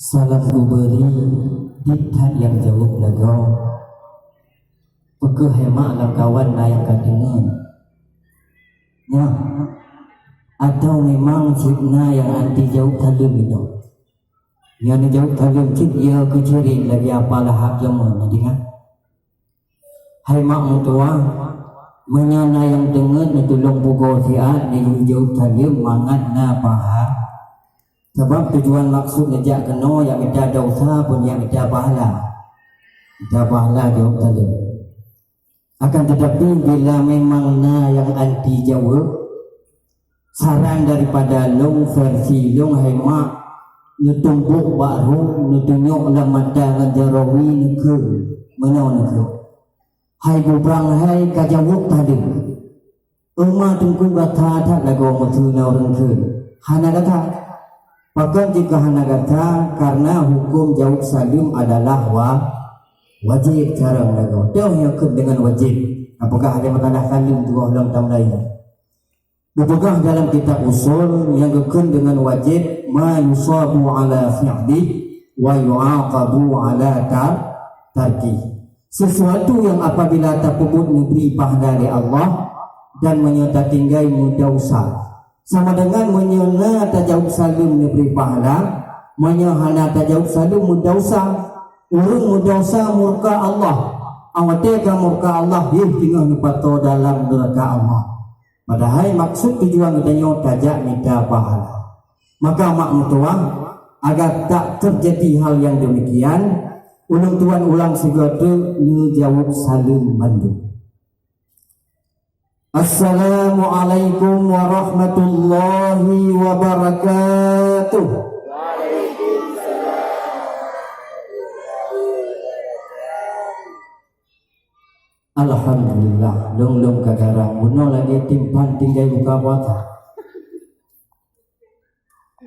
Salam kuberi dithat yang jauh lagau Pekeh hemak lah kawan na yang kadengar ya. Atau memang cipna yang anti jauh talum itu yang jauh talum cip ia kecerin lagi apalah hak jaman nanti kan. Hai mak mutua menyana yang dengar na tulung bugo siat ni jauh talum mangat na paha. Sebab tujuan maksud ngejak kena yang ada dosa pun yang ada pahala. Ada pahala jauh tadi. Akan tetapi bila memang na yang anti jawab, saran daripada long versi long hemak, nutumbuk baru, nutunyok lah mata ngajarawi nuke, mana nuke. Hai bubrang hai kajawuk tadi. Umma tungku kata tak lagu matuna orang ke. Hana kata. Maka jika hana kata karena hukum jauh salim adalah wajib cara melakukan. Dia yang dengan wajib. Apakah ada masalah salim tu Allah tahu lain. Apakah dalam kitab usul yang kekun dengan wajib ma yusabu ala fi'li wa yu'aqabu ala tarki. Sesuatu yang apabila terpubut memberi pahala dari Allah dan menyerta tinggal mudausa. Sama dengan menyana tajawab salim memberi pahala, menyahana tajawab salim mudausa. Urung mudausa murka Allah. Awatega murka Allah dia tinggal nipato dalam neraka Allah. Padahal maksud tujuan katanya tajak minta pahala. Maka mak mutua agar tak terjadi hal yang demikian, ulung tuan ulang segera ni jawab salim bandu. Assalamualaikum warahmatullahi wabarakatuh. Alhamdulillah, long kagarang buno lagi timpan tinggal buka puasa.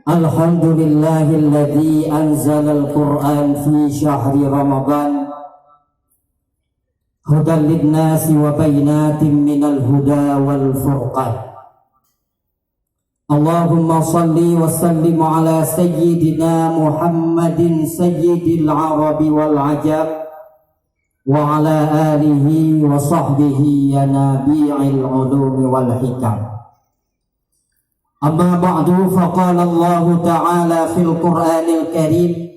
Alhamdulillahilladzi anzalal Qur'an fi syahri Ramadan hudan linnasi wa bayyinatin minal huda wal furqan. Allahumma salli wa sallim ala sayyidina Muhammadin sayyidil arabi wal ajab wa ala alihi wa sahbihi ya nabi'il ulumi wal hikam. Amma ba'du faqala Allah ta'ala fil Qur'anil Karim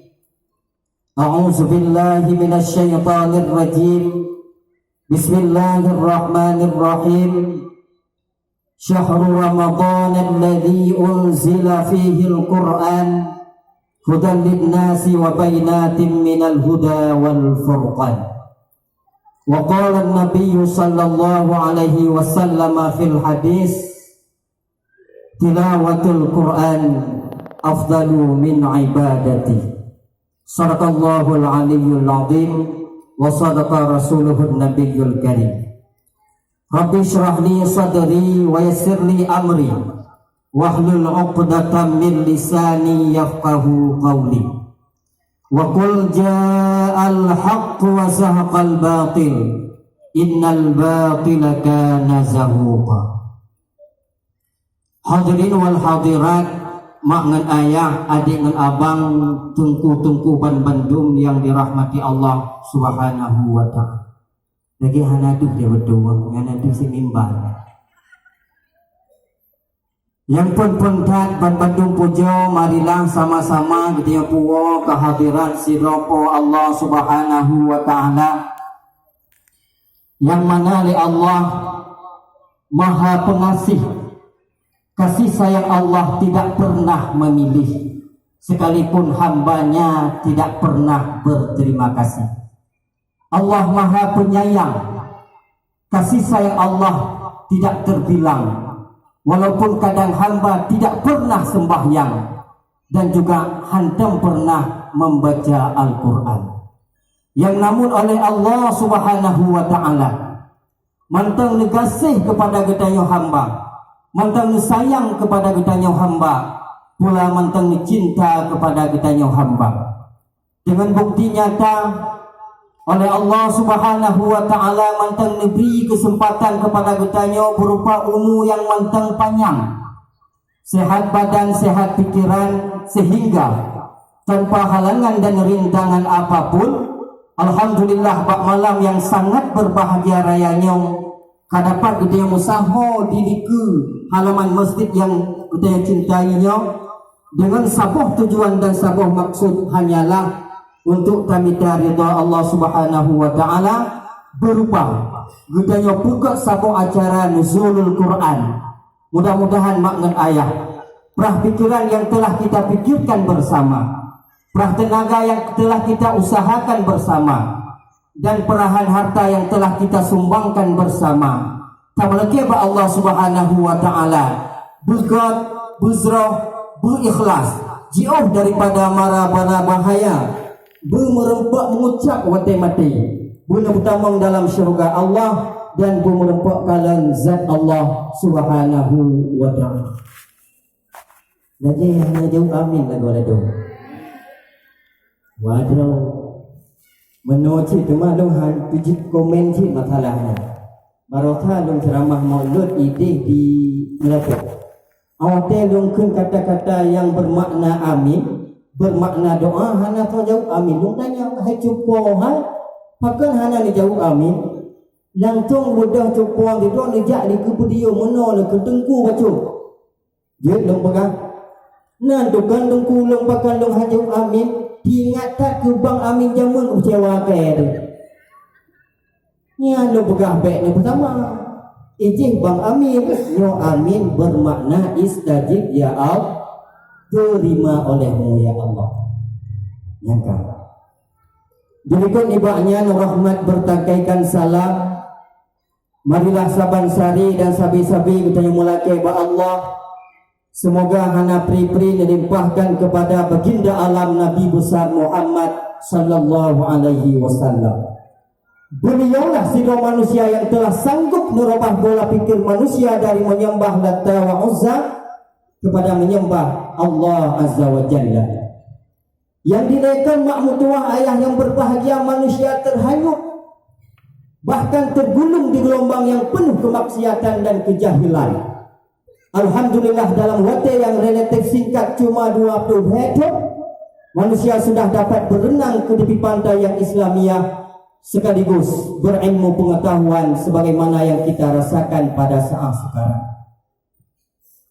A'udzu billahi minasy syaithanir rajim. Bismillahirrahmanirrahim. Syahrul Ramadan alladzi unzila fihi al-Qur'an hudan lin-nasi wa bayyinatin minal huda wal furqan. Wa qala an-nabiy sallallahu alaihi wasallam fil hadis tilawatul Qur'an afdalu min ibadati. Sadaqallahul aliyyul azim wa sadaqa rasuluhun nabiyyul karim. Rabbi syrah li sadri wa yassir li amri wahlul 'uqdatam min lisani yafqahu qawli. Wa qul ja'al haqq wa zahaqal batil innal batila kana zahuqa. Hadirin wal hadirat, mak ngan ayah, adik ngan abang, tungku-tungku ban bandum yang dirahmati Allah Subhanahu wa ta'ala. Lagi hanadu dia berdua, hanadu si mimbar. Yang pun tat ban bandum pujo, marilah sama-sama kita puwa kehadiran si ropo Allah Subhanahu wa ta'ala. Yang mana li Allah Maha Pengasih. Kasih sayang Allah tidak pernah memilih, sekalipun hambanya tidak pernah berterima kasih. Allah Maha Penyayang. Kasih sayang Allah tidak terbilang, walaupun kadang hamba tidak pernah sembahyang dan juga hantam pernah membaca Al-Quran. Yang namun oleh Allah Subhanahu wa ta'ala mantang negasih kepada gedanya hamba, mantang sayang kepada gedanya hamba, pula mantang cinta kepada gedanya hamba. Dengan bukti nyata oleh Allah Subhanahu wa ta'ala mantang neberi kesempatan kepada gedanya berupa umur yang mantang panjang, sehat badan, sehat pikiran, sehingga tanpa halangan dan rintangan apapun. Alhamdulillah bak malam yang sangat berbahagia rayanya kadapat kita yang usaha di liku halaman masjid yang kita cintainya dengan sabuh tujuan dan sabuh maksud hanyalah untuk tamita ridha Allah Subhanahu wa taala berupa kita buka sabuh acara nuzulul Quran. Mudah-mudahan makna ayat perah pikiran yang telah kita pikirkan bersama, perah tenaga yang telah kita usahakan bersama, dan perahan harta yang telah kita sumbangkan bersama. Tamalaki ba Allah Subhanahu wa taala berkat, buzrah, berikhlas, jauh daripada mara-mara bahaya, bermerempak mengucap wate mati, bertamang dalam syurga Allah dan bermerempak kalan zat Allah Subhanahu wa taala. Lagi hanya jauh amin lagu-lagu. Waduh, menocik tu maklum han tujuh komen cik masalahnya. Barokah dong ceramah maulud idih di Melaka. Awak dong kun kata-kata yang bermakna amin, bermakna doa hana tu jauh amin. Dong tanya hai cupo hai, pakan hana ni jauh amin. Langsung mudah cupo di dong dijak di kebudio meno le ketengku bacu. Dia dong pegang. Nan tu kan dong kulung pakan dong hai jauh amin. Ingat tak ke bang amin jamun kecewa ke tu. Ni anu pegah baik ni pertama. Ijih bang amin, yo amin bermakna istajib ya Allah, terima olehmu ya Allah. Nyangka. Demikian ibaknya rahmat bertakaikan salam. Marilah saban sari dan sabi-sabi kita mulai ba Allah. Semoga hana pri-pri dilimpahkan kepada baginda alam Nabi besar Muhammad sallallahu alaihi wasallam. Beliaulah sidang manusia yang telah sanggup merubah bola pikir manusia dari menyembah Lata wa Uzza kepada menyembah Allah Azza wa Jalla. Yang dinaikkan mak mutuah ayah yang berbahagia manusia terhanyut, bahkan tergulung di gelombang yang penuh kemaksiatan dan kejahilan. Alhamdulillah dalam waktu yang relatif singkat cuma 20 meter, manusia sudah dapat berenang ke tepi pantai yang Islamiah sekaligus berilmu pengetahuan sebagaimana yang kita rasakan pada saat sekarang.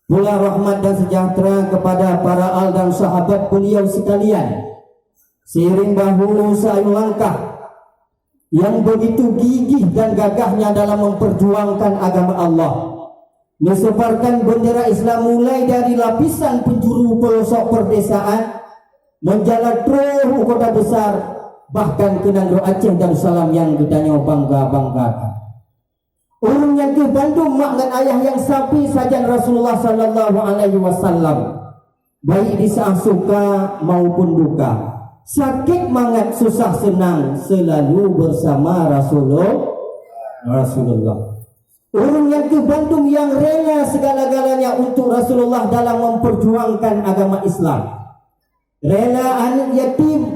Pula rahmat dan sejahtera kepada para al dan sahabat beliau sekalian, seiring bahu sayup langkah yang begitu gigih dan gagahnya dalam memperjuangkan agama Allah. Menyebarkan bendera Islam mulai dari lapisan penjuru pelosok perdesaan menjalar terus kota besar, bahkan ke Nangro Aceh Darussalam yang ditanya bangga-banggakan. Orang yang ke Bandung makna ayah yang sapi saja Rasulullah sallallahu alaihi wasallam, baik di saat suka maupun duka, sakit mangat susah senang selalu bersama Rasulullah. Orang yang ke Bandung yang rela segala-galanya untuk Rasulullah dalam memperjuangkan agama Islam. Rela anak yatim,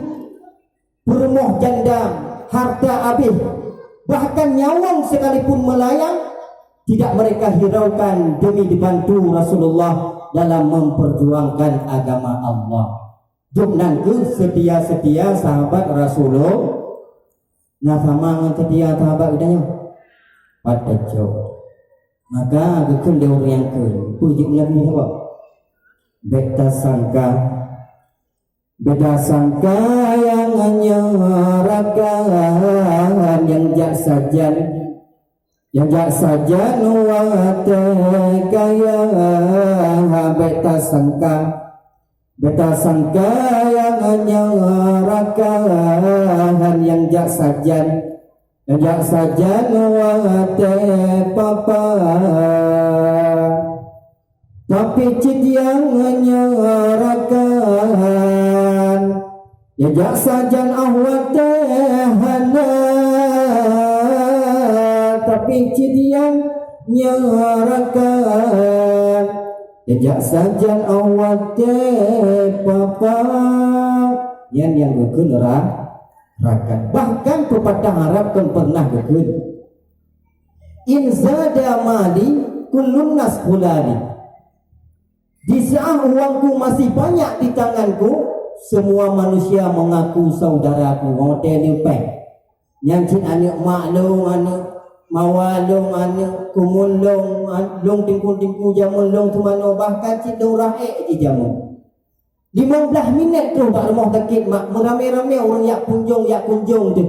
permoh janda, harta habis, bahkan nyawang sekalipun melayang, tidak mereka hiraukan demi dibantu Rasulullah dalam memperjuangkan agama Allah. Jumnan ke setia-setia sahabat Rasulullah. Nah sama dengan setia sahabat udahnya pada jauh. Maka gekun dia orang yang ke puji Nabi apa? Beta sangka yang menyerahkan yang jak saja nuwate kaya. Beta sangka yang menyerahkan yang jak saja nuwate papa, tapi cid yang menyerahkan jak saja ahwate hana, tapi cid yang menyerahkan jak saja ahwate papa yang berkenerang rakan. Bahkan pepatah Arab kan pernah berkata, in zada mali kullun nas fulani. Di saat uangku masih banyak di tanganku, semua manusia mengaku saudaraku. Orang telepak. Yang cik anak maklum, anak mawalung, anak kumulung, long tingku-tingku jamun, long semana. Bahkan cik dong rahek je jamun. 15 minit tu tak rumah sakit mak meramai-ramai orang yak kunjung tu.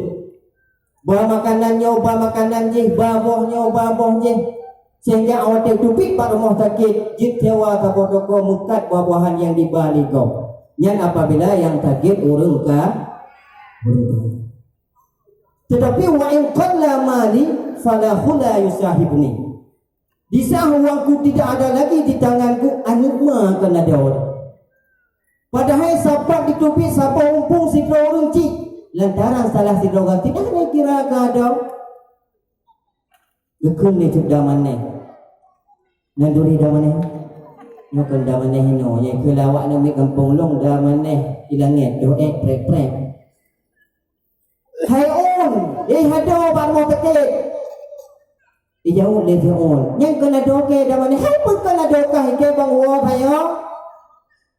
Bawa makanannya, bawa makanan je, babohnya, baboh je. Sehingga awak tupik pak rumah sakit, jik tewa kapodoko mukat buah-buahan yang dibalik kau. Yang apabila yang sakit urung ka. Tetapi wa in qalla mali falahu la yusahibni. Di saat uangku tidak ada lagi di tanganku, anima akan ada orang. Padahal siapa ditupi, siapa umpung si orang cik. Lantaran salah si orang tidak ada kira ada. Lekun ni cik damane. Nanduri damane. Nukun damane hino. Yang kelawak ni kampung long damane. Ilangit doek prek-prek. Hai on. Hado bang mau tekit. Jauh le on. Yang kena doke damane. Hai pun kena doke ke bang wo hayo.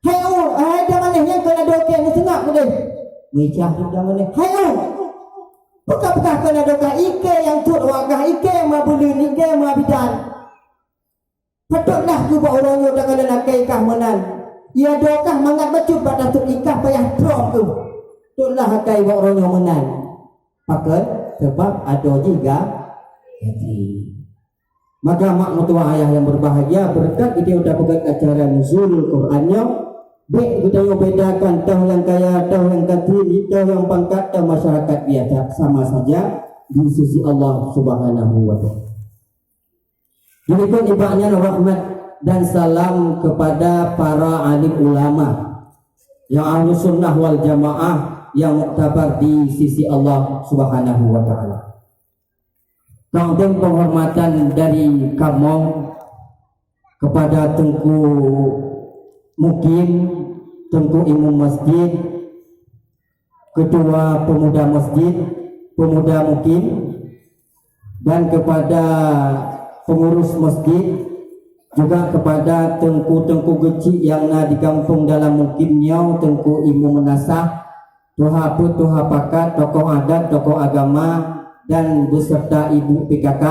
Hai oh, ada mana yang kena doke ni tengah ke dia? Mecah dah mana? Hai oh. Buka-buka kena doke ike yang tut wakah ike ma bulun ike ma bidan. Patutlah ku buat orang yo dak kena nakai kah menan. Ia dokah mangat becut pada tut ikah payah drop tu. Tutlah hakai buat orang yo menan. Pakat sebab ada juga hati. Maka mak mertua ayah yang berbahagia berkat kita sudah pegang acara nuzul Qurannya. Baik kita bedakan tahu yang kaya, tahu yang kecil, tahu yang pangkat, tahu masyarakat biasa sama saja di sisi Allah Subhanahu wa taala. Demikian ibadahnya rahmat dan salam kepada para alim ulama yang ahlu sunnah wal jamaah yang muktabar di sisi Allah Subhanahu wa taala. Tanggung penghormatan dari Kamong kepada Tengku Mukim, Tengku Imam Masjid, Ketua Pemuda Masjid, Pemuda Mukim, dan kepada pengurus masjid, juga kepada Tengku kecil yang di kampung dalam mukimnya, Tengku Imam Menasah, Tuha Put, Tuha Pakat, tokoh adat, tokoh agama, dan beserta ibu PKK.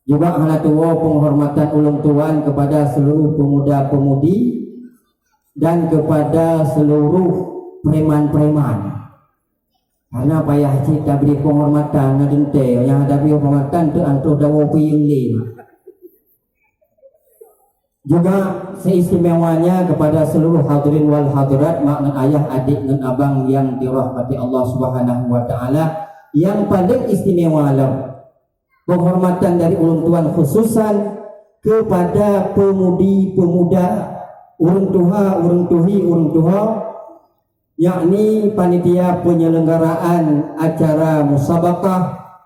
Juga halatua penghormatan ulung tuan kepada seluruh pemuda-pemudi dan kepada seluruh preman-preman. Karena payah cita beri penghormatan nadente yang ada beri penghormatan tu antu dawo piyung lima. Juga seistimewanya kepada seluruh hadirin wal hadirat, makna ayah, adik dan abang yang dirahmati Allah Subhanahu wa taala. Yang paling istimewa adalah penghormatan dari ulung tuan khususan kepada pemudi-pemuda, urang tuha, yakni panitia penyelenggaraan acara musabaqah,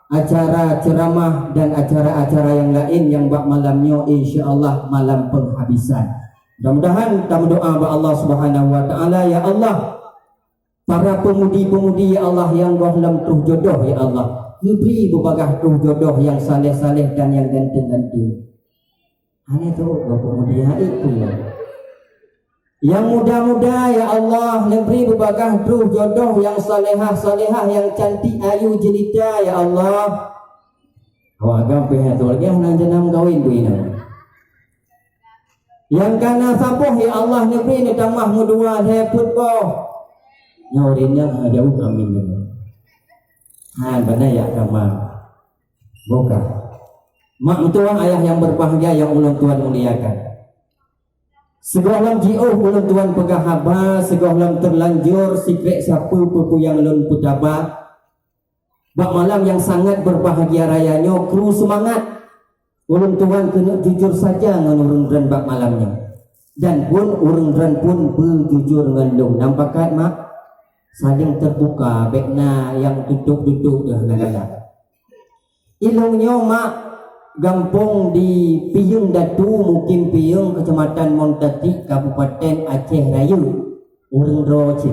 acara ceramah dan acara-acara yang lain yang bak malamnya insya-Allah malam penghabisan. Mudah-mudahan kita berdoa kepada Allah Subhanahu wa taala, ya Allah, para pemudi-pemudi ya Allah yang dalam tuh jodoh ya Allah, beri berbagai tuh jodoh yang saleh-saleh dan yang ganteng-ganteng. Hanya tu pemudi itu ya. Yang muda-muda ya Allah, beri berbagai tuh jodoh yang salehah-salehah, yang cantik ayu jelita ya Allah. Awak agam pihak tu lagi nang jenam kawin tu ina. Yang kana sapuh ya Allah, beri ni tamah mudua heput boh. Nyawrinya jauh amin. Han benar ya kama. Boka. Mak tuan ayah yang berbahagia yang ulun tuan muliakan. Segolam jiuh ulun tuan pegah haba, segolam terlanjur sikrek sapu pupu yang ulun putaba. Bak malam yang sangat berbahagia rayanya, kru semangat. Ulun tuan kena jujur saja dengan urang bak malamnya. Dan pun urang pun berjujur dengan lung. Nampak kan mak? Saling terbuka, bekna yang duduk-duduk dah lala. Ilungnya mak gampung di Piyung Datu, Mukim Piyung, Kecamatan Montati, Kabupaten Aceh Raya, urang roci.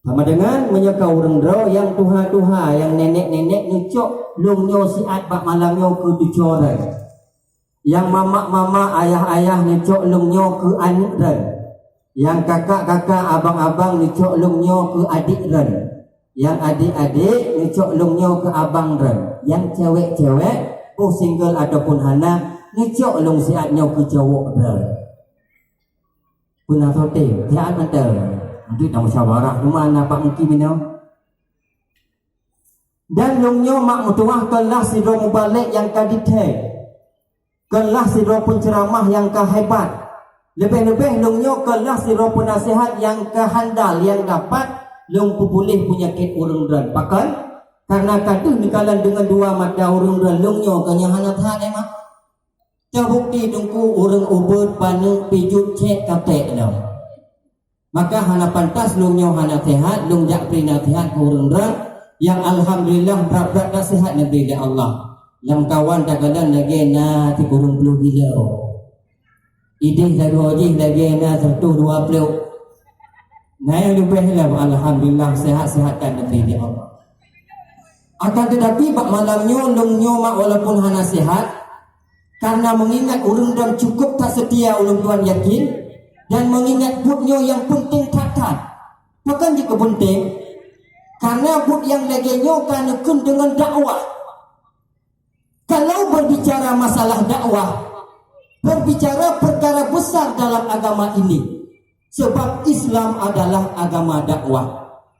Sama dengan menyeka urang ro yang tuha-tuha, yang nenek-nenek nucuk lungnya siat bak malamnya ke ducorai. Yang mama-mama, ayah-ayah nucuk lungnya ke anak rai. Yang kakak-kakak, abang-abang ni cok lungnyo ke adik ren. Yang adik-adik ni cok lungnyo ke abang ren. Yang cewek-cewek, single ataupun hana, ni cok lung siatnyo ke cowok ren. Puna sote, tiap mata. Nanti tak musyawarah cuma nak mungkin minum. Dan lungnyo mak mutuah kelas sidro mubalik yang kadite. Kelas sidro penceramah yang kehebat. Lebih-lebih lungnyo kelas sidro penasihat yang kehandal yang dapat lung pupulih penyakit urung dan pakan. Karena kadu nikalan dengan dua mata urung dan lungnyo kanya hanat hat emak. Terbukti tungku urung ubud panung pijut cek katek dah. Maka hana pantas lungnyo hana sehat, lung jak pri nasihat ke urung dan yang alhamdulillah berat-berat nasihat Nabi Allah. Yang kawan kadang-kadang lagi na 30 kilo. Idih lagi na 120. Nah yang lebih lah alhamdulillah sehat-sehatkan Nabi Allah. Akan tetapi bak malamnya lungnyo mak walaupun hana sehat karena mengingat urung dan cukup tak setia ulun tuan yakin dan mengingat budnya yang penting tatat. Bukan jika penting karena bud yang laginya kan dengan dakwah. Kalau berbicara masalah dakwah, berbicara perkara besar dalam agama ini. Sebab Islam adalah agama dakwah.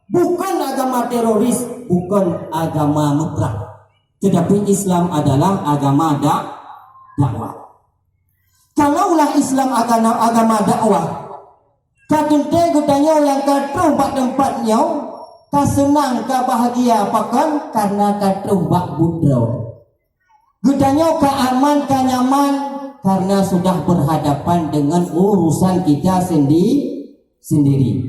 Bukan agama teroris, bukan agama mutlak. Tetapi Islam adalah agama dakwah. Kalaulah Islam agama dakwah, kadente gudanya yang katu bak tempatnya, ka senang, ka bahagia apakan karena katu bak budro. Gudanya ka aman, ka nyaman karena sudah berhadapan dengan urusan kita sendiri.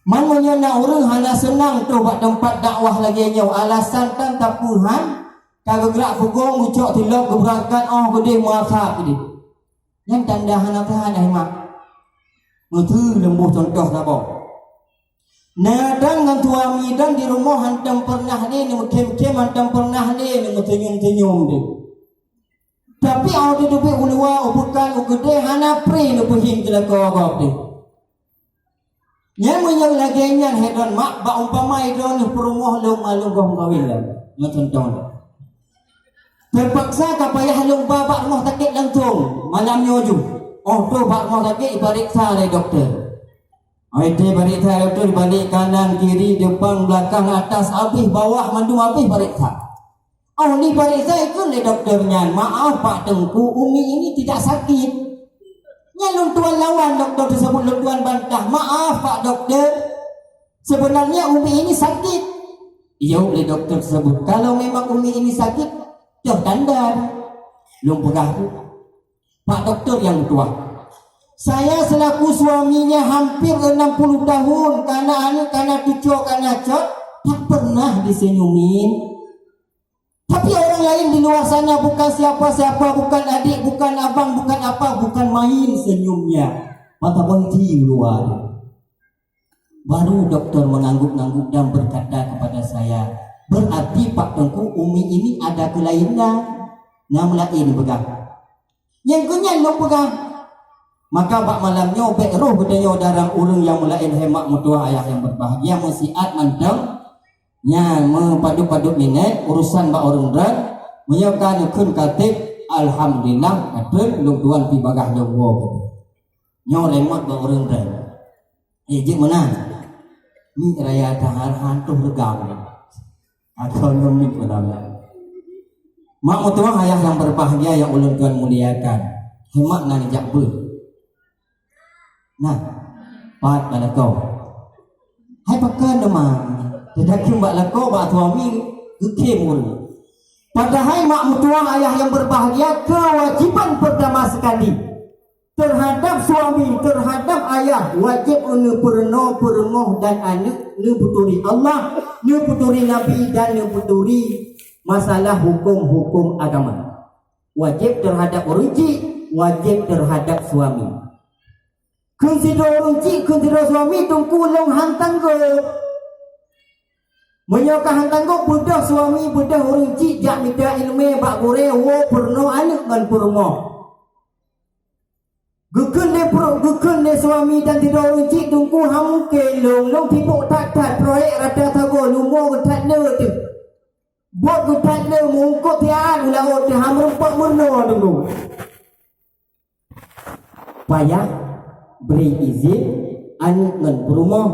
Mananya nak urang hana senang tu buat tempat dakwah lagi nyau alasan kan tak puhan kagak gerak pugong ucok tilok keberangkat gede muafak gede. Yang tanda hana tahan mak. Mutu lembuh contoh apa? Nadang dengan tuami dan di rumah hantam pernah ni kem-kem hantam pernah ni tenyum-tenyum dia. Tapi awak dia duduk ulua, bukan gede, hana pre lepuhin ke lakau dia. Yang menyang lagi nyan hedon mak, bak umpama hedon perumah lung malung gom kawin lah. Macam tu. Terpaksa kapayah lung babak rumah sakit langsung malamnya ju. Tu bak rumah sakit ibariksa oleh doktor. Itu ibariksa doktor balik kanan kiri depan belakang atas habis bawah mandu habis bariksa. Ni bariksa ikut oleh doktornya. Maaf Pak Tengku, Umi ini tidak sakit. Yang tuan lawan doktor tersebut tuan bantah. Maaf Pak Doktor, sebenarnya Umi ini sakit. Iya oleh doktor tersebut. Kalau memang Umi ini sakit, jauh tanda. Belum pegah Pak Doktor yang tua. Saya selaku suaminya hampir 60 tahun. Karena cucuk, karena cok, tak pernah disenyumin. Tapi orang lain di luar sana bukan siapa-siapa, bukan adik, bukan abang, bukan apa, bukan main senyumnya. Mata berhenti luar. Baru doktor mengangguk-angguk dan berkata kepada saya, berarti Pak Tengku Umi ini ada kelainan. Nama lain pegang. Yang kenyan lo pegang. Maka bak malamnya bek roh bedanya darang urang yang melain hemat mutua ayah yang berbahagia mesiat mantang. Nya mempadu-padu minat urusan bak orang dan menyakan kun katib alhamdulillah katib lung tuan pi bagah jawa nyo lemat bak orang dan je menang ni raya tahar hantu regam atau nyemik menang mak mutua ayah yang berbahagia yang ulun tuan muliakan hemat nani jakbul nah pat pada kau hai pakan demam tidak mbak lako mbak suami kekemun. Padahal mak mutua ayah yang berbahagia kewajiban pertama sekali terhadap suami, terhadap ayah wajib unu perengoh dan anak nu puturi Allah, nu puturi Nabi dan nu puturi masalah hukum-hukum agama. Wajib terhadap uruci, wajib terhadap suami. Kunsidor uruci, kunsidor suami tungku long hantang ke. Menyokah tangguh budak suami budak orang cik jak minta ilmu bak gore wo perno anak kan permo. Gukun le suami dan tidur uncik tunggu hamu kelong long tibuk tak proyek rada tago lumo tak le tu buat ku tak le mungkut tian ulah tu ham rumpak murno dulu payah beri izin anu ngan berumah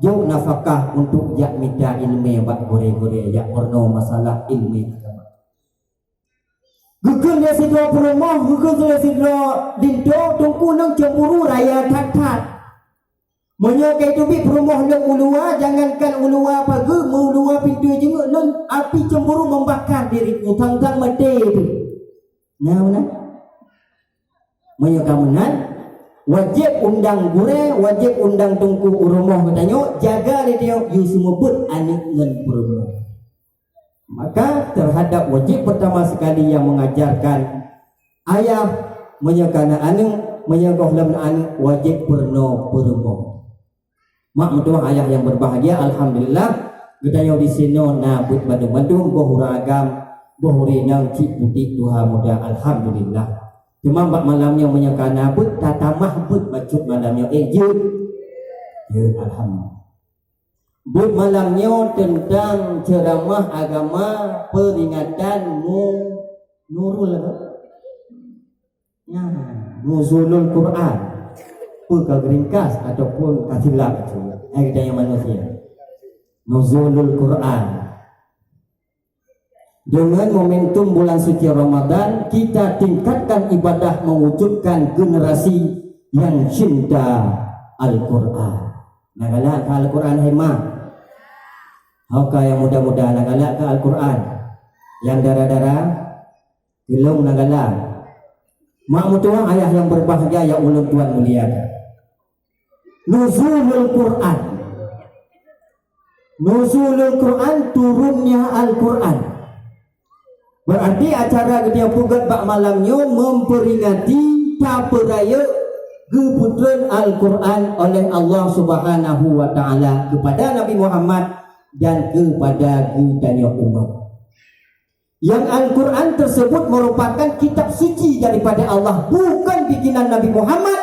jauh nafkah untuk jak minta ilmu bak gore-gore jak porno masalah ilmu agama. Gugul dia sidro berumah, gugul dia sidro dindo tungku nang cemburu raya tat-tat. Menyokai tu bi berumah nang ulua, jangankan ulua pagi, ulua pintu jenguk nang api cemburu membakar diriku tang-tang mati tu. Nah. Menyokai menan wajib undang gure, wajib undang tungku urumah katanya, jaga dia you semua but anik ngan berumah. Maka terhadap wajib pertama sekali yang mengajarkan ayah menyekana anu menyegoh lam anu wajib perno berumah. Mak mentua ayah yang berbahagia, alhamdulillah katanya di sini nabut badung-badung bohuragam bohuri nang cik putih Tuhan muda, alhamdulillah. Cuma bak malamnya menyangka nabut tata mahbud bacut malamnya jud alhamdulillah. Bud malamnya tentang ceramah agama peringatan nurul ya nuzulul Quran peka ringkas ataupun katilap ayat yang manusia nuzulul Quran. Dengan momentum bulan suci Ramadan, kita tingkatkan ibadah mewujudkan generasi yang cinta Al-Quran. Nagalak ke Al-Quran hemah. Hauka yang muda-muda nagalak ke Al-Quran. Yang darah-darah gelung nagalak. Mak mutua ayah yang berbahagia yang ulun tuan muliakan. Nuzulul Quran. Nuzulul Quran, turunnya Al-Quran. Berarti acara dia pugat bak malamnya memperingati taperaya keputran Al-Quran oleh Allah Subhanahu wa taala kepada Nabi Muhammad dan kepada kita umat. Yang Al-Quran tersebut merupakan kitab suci daripada Allah, bukan bikinan Nabi Muhammad,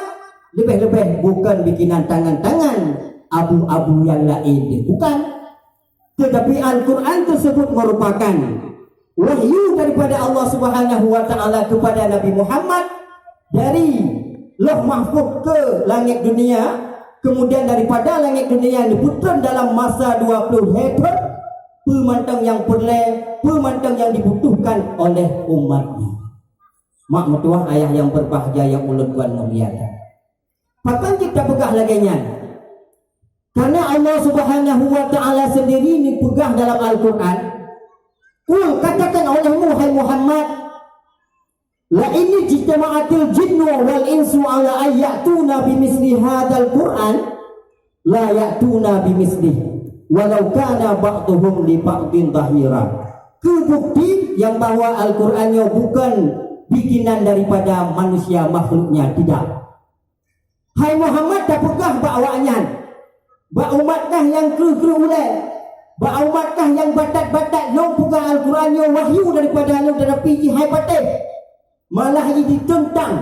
lebih-lebih bukan bikinan tangan-tangan abu-abu yang lain, bukan. Tetapi Al-Quran tersebut merupakan wahyu daripada Allah Subhanahu wa taala kepada Nabi Muhammad dari Lauh Mahfuz ke langit dunia, kemudian daripada langit dunia diputar dalam masa 20 hektar, pemantang yang perlu, pemantang yang dibutuhkan oleh umatnya. Mak mertua ayah yang berbahagia yang ulun tuan muliakan. Pakan kita pegah laginya. Karena Allah Subhanahu wa taala sendiri ni pegah dalam Al-Quran. Katakan olehmu hai Muhammad, la ini jitama'atil jinnu wal insu ala ayyatuna bimisli hadzal Qur'an la ya'tuna bimisli walau kana ba'dhum li ba'din dhahira. Kebukti yang bahwa Al-Qur'annya bukan bikinan daripada manusia makhluknya, tidak. Hai Muhammad dah pegah bawaannya, ba umatkah yang kru-kru ulai, ba umatkah yang batat-batat long pegah Al-Quran yang wahyu daripada long dan piji hai batin. Malah ini ditentang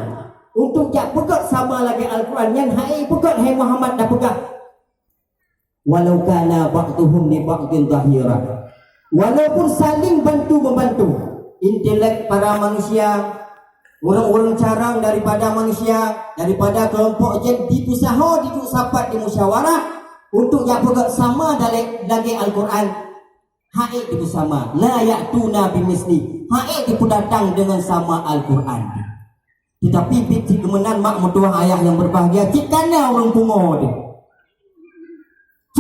untuk jak pegang sama lagi Al-Quran yang hai pegang hai Muhammad dah pegang. Walau kana ba'duhum li ba'din dhahira. Walaupun saling bantu-membantu, intelek para manusia, orang-orang carang daripada manusia, daripada kelompok jen diusaha, diusapat, dimusyawarah untuk yang pegang sama lagi Al-Quran, haid itu sama, la ya'tuna bimisli, haid itu datang dengan sama Al-Quran. Tetapi biti kemenan mak mertua ayah yang berbahagia, cikana orang pungo dia,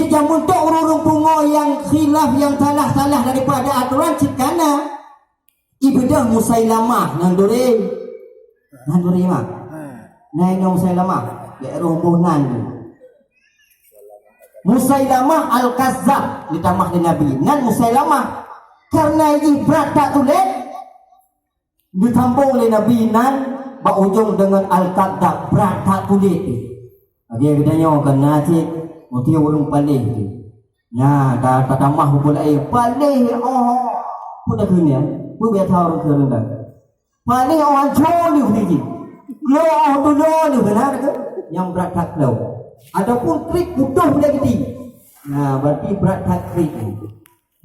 cikam untuk orang pungo yang khilaf, yang salah-salah daripada Al-Quran, cikana ibadah Musailamah nang dore mak nang Musailamah le rombongan Musailamah Al-Kazzab ditambah dengan Nabi nan Musailamah karena ibrat tak tulis ditambung oleh Nabi nan berujung dengan Al-Kazzab berat tak tulis dia katanya kena cik mesti orang palih tu ya tak tambah hukul air palih pun dah kena pun biar tahu orang kena palih orang jauh ni lo tu lo ni benar ke yang berat taklau. Ataupun krik putus boleh geti. Nah, berarti berat takrik.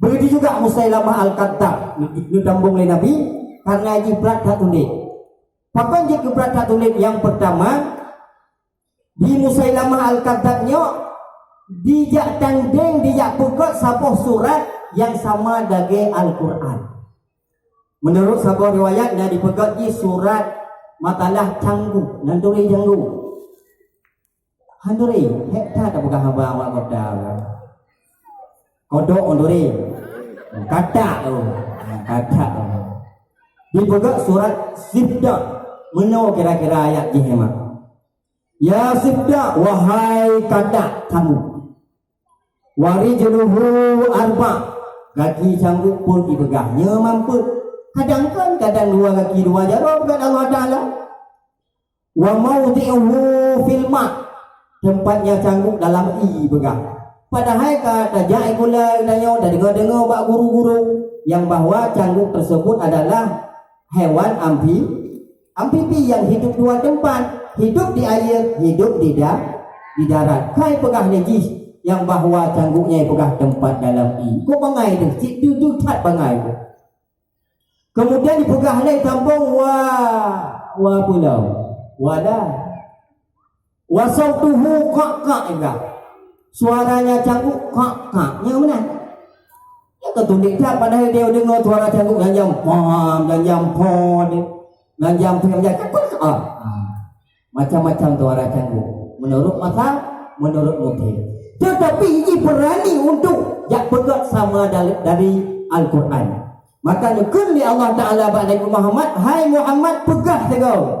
Begitu juga Musailamah Al-Kadzdzab. Ini tambung oleh Nabi karena ini berat tak tulis. Papan jika berat tak tulis yang pertama di Musailamah Al-Kadzdzabnya dijak tanding dijak pukul sabuh surat yang sama dengan Al-Quran. Menurut sabuh riwayat yang dipegang di surat matalah canggu dan tulis canggu. Handuri, hekta tak bukan hamba awak kota. Kodok handuri, kata tu, kata tu. Dipegang surat Sifda, mana kira-kira ayat jihemat. Ya Sifda, wahai kata kamu. Warijluhu arba, kaki canggu pun dipegahnya mampu. Kadang kan, kadang dua kaki dua jari bukan Allah Ta'ala. Wa mawdi'uhu fil ma', tempatnya canggu dalam i pegang. Padahal kata jai gula tanya dah dengar-dengar bak guru-guru yang bahawa canggu tersebut adalah hewan amfibi yang hidup dua tempat, hidup di air, hidup di darat. Kai pegah najis yang bahawa cangguknya pegah tempat dalam i. Kau bangai tu, cik tu tak bangai tu. Kemudian dipegah lagi tampung wa pulau. Wadah. Wa sautuhu qa' juga. Suaranya cangguk qa'. Yang mana? Ya ketulik tak padahal dia dengar suara cangguk ganjam pom, ganjam pon, ganjam pom macam macam-macam suara cangguk. Menurut mata, menurut mutil. Tetapi ini berani untuk jak pegat sama dari Al-Quran. Maka nukul li Allah Ta'ala ba'da Muhammad, hai Muhammad pegah tegau.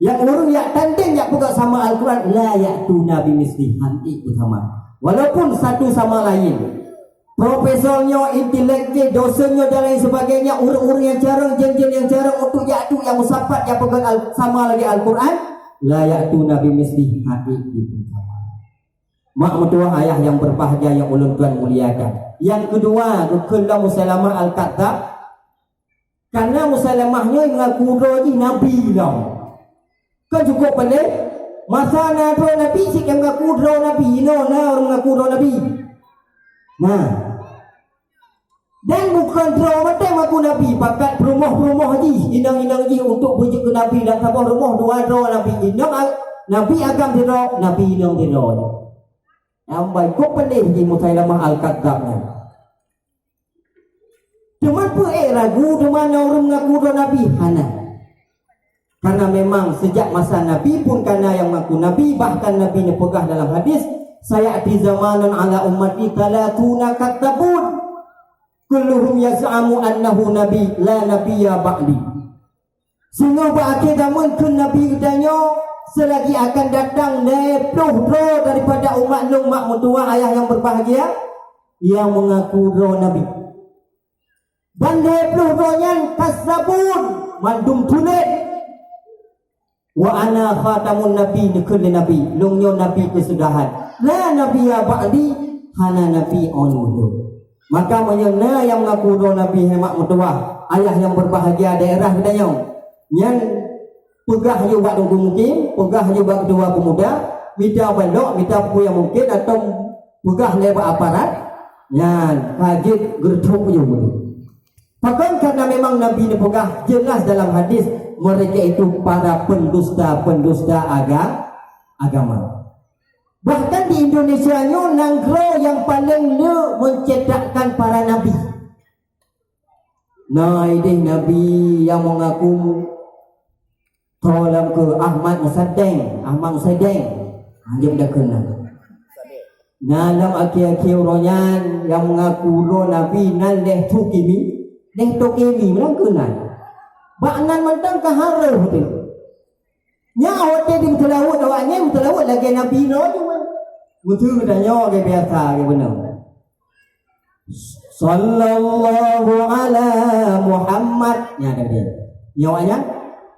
Yang urung yak tanding yak pegat sama Al-Quran, la ya'tu nabi misli hanti utama. Walaupun satu sama lain, profesornya, inteleknya, dosennya dan lain sebagainya, urung-urung yang jarang, jen-jen yang jarang untuk ya'tu yang musafat yang pegat sama lagi Al-Quran, la ya'tu nabi misli hanti utama. Mak mertua ayah yang berbahagia yang ulun tuan muliakan. Yang kedua, nukullah Musailamah Al-Kadzdzab. Karena Musailamahnya mengaku roji Nabi lah. Kan cukup pelik. Masa nak roh Nabi, si yang mengaku roh Nabi. Orang mengaku roh Nabi. Nah. Dan bukan roh mata mengaku Nabi. Pakat rumah-rumah je. Inang-inang je untuk pujuk ke Nabi. Dan sabah rumah dua roh Nabi. Inang Nabi agam di roh. Nabi inang di roh. Yang baik kau pelik di Musailamah Al-Kadzdzabnya. Cuma pun ragu di mana orang mengaku roh Nabi hana. Karena memang sejak masa Nabi pun karena yang mengaku Nabi, bahkan Nabi ni pegah dalam hadis, saya ati zamanan ala ummati talatuna katabun kulluhum yaz'amu annahu nabi la nabiyya ba'di. Sehingga berakhir zaman ke Nabi katanya selagi akan datang 20 roh daripada umat Nuh, mak mertua ayah yang berbahagia yang mengaku roh Nabi. Dan 20 roh yang kasabun mandum tulis. Wa ana khatamun nabi nikul nabi, lungnya nabi kesudahan. La nabiyya ba'di, hana nabi onuhu. Maka menyena yang mengaku roh Nabi hemat mertua ayah yang berbahagia daerah katanya yang pegah je buat tunggu mungkin, pegah je buat kedua pemuda, minta balok, minta buku yang mungkin atau pegah lewat aparat yang kaget gertuk je boleh. Bahkan karena memang Nabi ni pegah jelas dalam hadis mereka itu para pendusta agama. Bahkan di Indonesia nya Nanggro yang paling mencetakkan para Nabi. Nah ini Nabi yang mengaku tolong ke Ahmad Musaddeng, dia dah kenal. Dalam akhir-akhir ronyan yang mengaku roh Nabi nan leh tu kimi memang kenal. Baknan mentang keharuh tu. Nya awak di telawut awaknya telawut lagi Nabi no cuma. Betul katanya ke biasa ke benar. Sallallahu ala Muhammad nya ada dia. Ya awaknya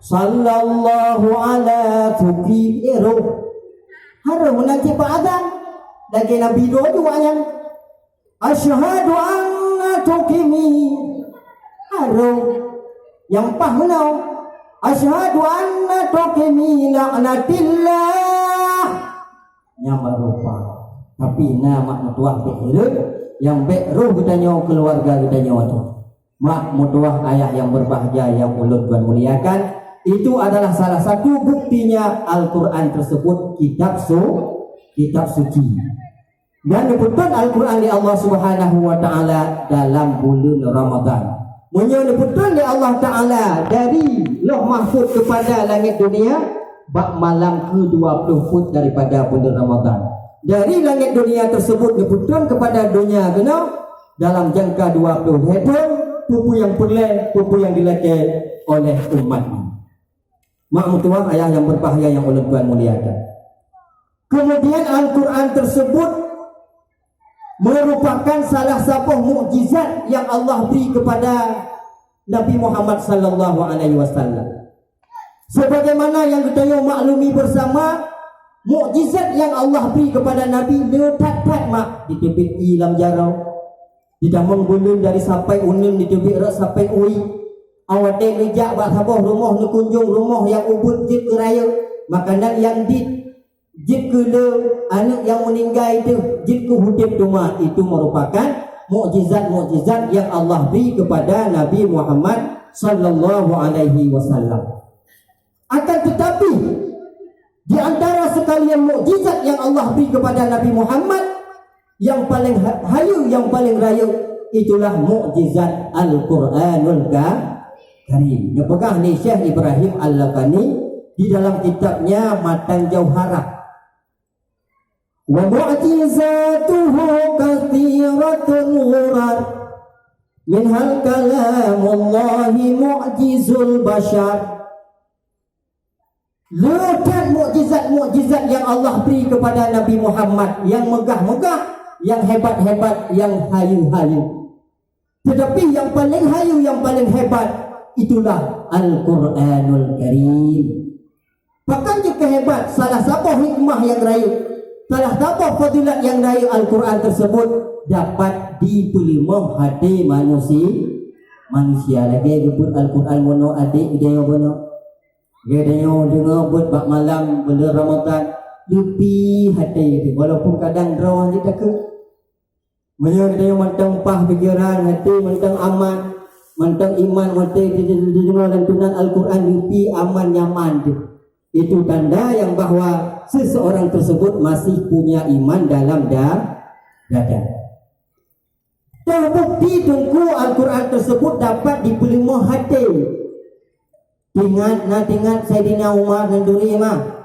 sallallahu ala tukiru. Haruh menanti azan lagi Nabi do juga yang asyhadu anna tukimi. Haruh yang pahnau asyhadu anna tukimi la'natillah yang berupa. Tapi nama mutuah berhidup yang beruh kita nyawa keluarga kita nyawa tu. Mak mutuah ayah yang berbahagia yang ulun Tuhan muliakan, itu adalah salah satu buktinya Al-Quran tersebut kitab suci. Dan disebutkan Al-Quran di Allah Subhanahu wa taala dalam bulan Ramadan. Menyebutkan di Allah taala dari Lauh Mahfuz kepada langit dunia bak malam ke-20 daripada bulan Ramadan. Dari langit dunia tersebut disebutkan kepada dunia kena dalam jangka 20 hektar pupu yang perleh, pupu yang dilakukan oleh umat. Mak mutuah ayah yang berbahaya yang oleh Tuhan muliakan. Kemudian Al-Quran tersebut merupakan salah satu mukjizat yang Allah beri kepada Nabi Muhammad sallallahu alaihi wasallam. Sebagaimana yang kita maklumi bersama, mukjizat yang Allah beri kepada Nabi letak-letak mak di tebik ilam jarau, tidak menggulung dari sampai unun di tebik rak sampai ui. Awak teh lejak bak sabah rumah ni kunjung rumah yang ubud jit ke raya, makanan yang jit ke le anak yang meninggal itu jit ke hudib rumah, itu merupakan mukjizat-mukjizat yang Allah beri kepada Nabi Muhammad sallallahu alaihi wasallam. Akan tetapi di antara sekalian mukjizat yang Allah beri kepada Nabi Muhammad yang paling hayu, yang paling raya, itulah mukjizat Al-Quranul Karim. Yang pegang ni Syekh Ibrahim Al-Laqani di dalam kitabnya Matan Jauharah. Wa mu'jizatuhu katsiratun ghurar minhal kalamullahi mu'jizul bashar. Letak mukjizat-mukjizat yang Allah beri kepada Nabi Muhammad yang megah-megah, yang hebat-hebat, yang hayu-hayu. Tetapi yang paling hayu, yang paling hebat, itulah Al-Quranul Karim. Bahkan jika hebat, salah satu hikmah yang raya, salah satu fadilat yang raya Al-Quran tersebut dapat dipelima hati manusia. Lagi disebut Al-Quran mono adik dia mono. Dia dengar buat bak malam bulan Ramadan lebih hati dia. Walaupun kadang draw dia tak ke. Banyak dia mantang pah pikiran hati, mantang aman, mantang iman, mantang dengar lantunan Al-Quran lebih aman nyaman dia. Itu tanda yang bahawa seseorang tersebut masih punya iman dalam dada. Terbukti tunggu Al-Quran tersebut dapat dipelima hati. Ingat Sayyidina Umar dan Duri mah